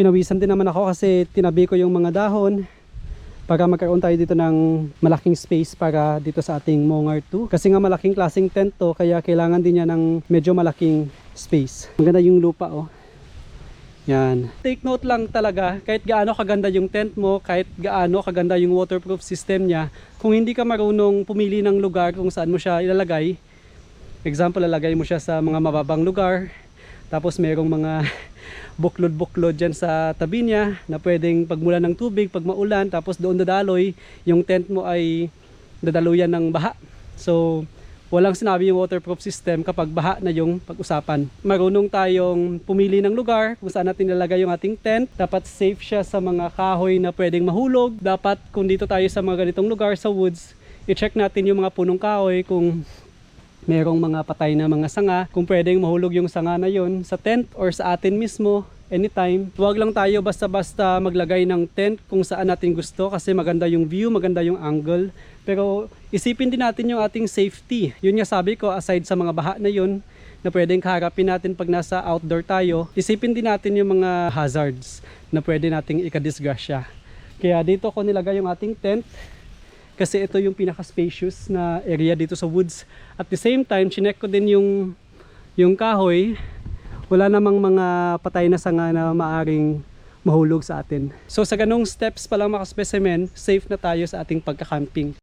Pinawisan din naman ako kasi tinabi ko yung mga dahon para magkaroon tayo dito ng malaking space para dito sa ating Mongar 2. Kasi nga malaking klaseng tent to, kaya kailangan din niya ng medyo malaking space. Maganda yung lupa oh. Yan. Take note lang talaga, kahit gaano kaganda yung tent mo, kahit gaano kaganda yung waterproof system niya, kung hindi ka marunong pumili ng lugar kung saan mo siya ilalagay, example, lalagay mo siya sa mga mababang lugar, tapos merong mga buklod-buklod dyan sa tabi niya na pwedeng pagmulan ng tubig, pag maulan, tapos doon dadaloy, yung tent mo ay dadaluyan ng baha. So, walang sinabi yung waterproof system kapag baha na yung pag-usapan. Marunong tayong pumili ng lugar kung saan natin ilalagay yung ating tent. Dapat safe siya sa mga kahoy na pwedeng mahulog. Dapat kung dito tayo sa mga ganitong lugar sa woods, i-check natin yung mga punong kahoy kung merong mga patay na mga sanga, kung pwedeng mahulog yung sanga na yon sa tent or sa atin mismo anytime. Huwag lang tayo basta-basta maglagay ng tent kung saan natin gusto kasi maganda yung view, maganda yung angle. Pero isipin din natin yung ating safety. Yun nga sabi ko, aside sa mga baha na yun na pwedeng kaharapin natin pag nasa outdoor tayo, isipin din natin yung mga hazards na pwede nating ikadisgrasya. Kaya dito ko nilagay yung ating tent kasi ito yung pinaka-spacious na area dito sa woods. At the same time, chinek ko din yung kahoy. Wala namang mga patay na sanga na maaring mahulog sa atin. So sa ganong steps pa lang mga specimen, safe na tayo sa ating pagka-camping.